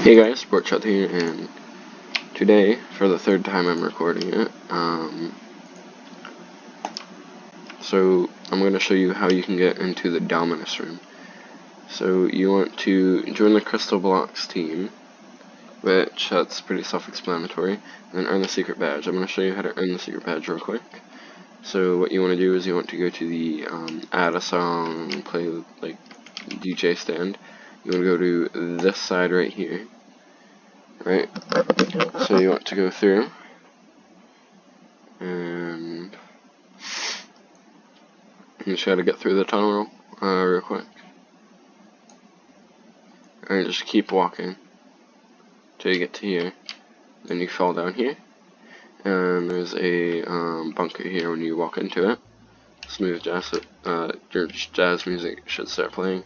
Hey guys, Sportshot here, and today, for the third time I'm recording it, so I'm going to show you how you can get into the Dominus room. So you want to join the Crystal Blocks team, which that's pretty self-explanatory, and then earn the secret badge. I'm going to show you how to earn the secret badge real quick. So what you want to do is you want to go to the add a song, play like DJ stand. You want to go to this side right here. Right, so you want to go through and you just gotta get through the tunnel real quick, and just keep walking till you get to here. Then you fall down here, and there's a bunker here. When you walk into it, smooth jazz, your jazz music should start playing,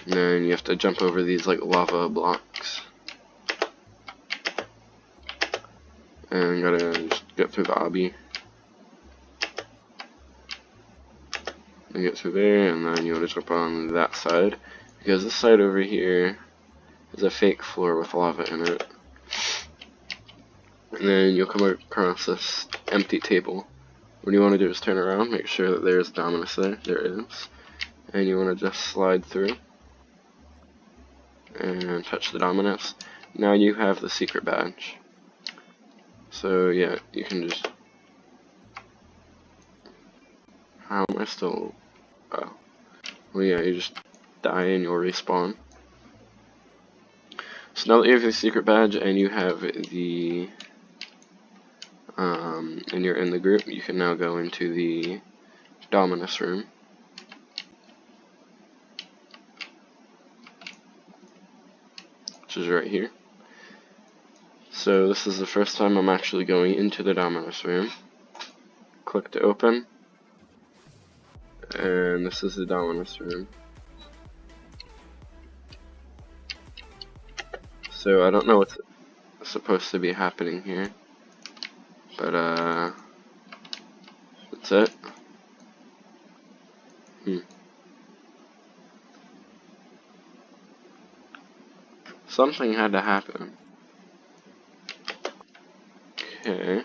and then you have to jump over these like lava blocks. And gotta just get through the obby. And get through there, and then you want to jump on that side. Because this side over here is a fake floor with lava in it. And then you'll come across this empty table. What you want to do is turn around, make sure that there's Dominus there. There is. And you want to just slide through. And touch the Dominus. Now you have the secret badge. So yeah, you can just... How am I still... Oh. Well yeah, you just die and you'll respawn. So now that you have the secret badge and you have the... and you're in the group, you can now go into the Dominus room. Which is right here. So this is the first time I'm actually going into the Dominus room. Click to open. And this is the Dominus room. So I don't know what's supposed to be happening here. But that's it. Something had to happen. Okay.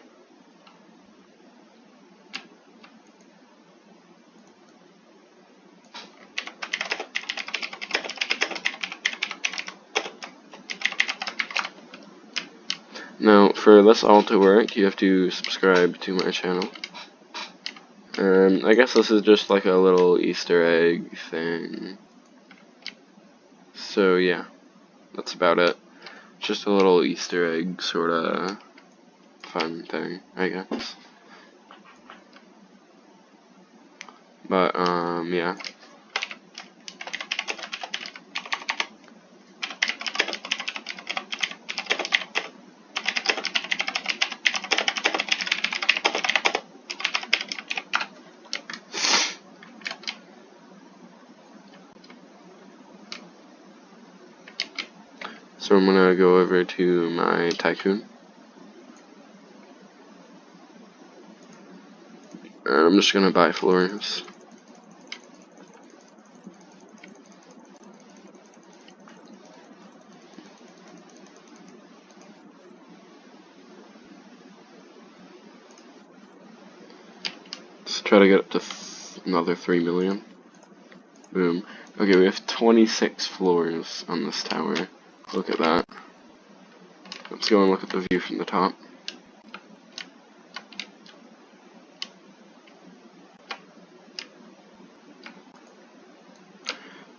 Now, for this all to work, you have to subscribe to my channel. I guess this is just like a little Easter egg thing. So yeah, that's about it. Just a little Easter egg sorta fun thing, I guess. But yeah. So I'm gonna go over to my Tycoon. And I'm just gonna buy floors. Let's try to get up to another 3 million. Boom. Okay, we have 26 floors on this tower. Look at that. Let's go and look at the view from the top.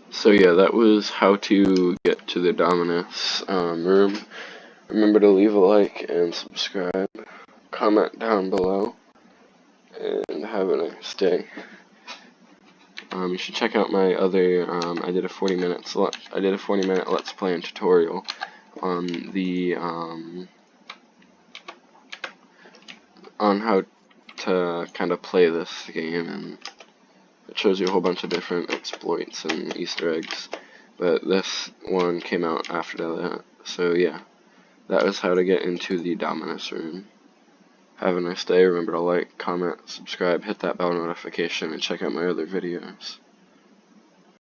So yeah, that was how to get to the Dominus room. Remember to leave a like and subscribe. Comment down below. And have a nice day. You should check out my other, I did a 40-minute Let's Play and tutorial on the, on how to kind of play this game, and it shows you a whole bunch of different exploits and Easter eggs, but this one came out after that. So yeah, that was how to get into the Dominus room. Have a nice day. Remember to like, comment, subscribe, hit that bell notification, and check out my other videos.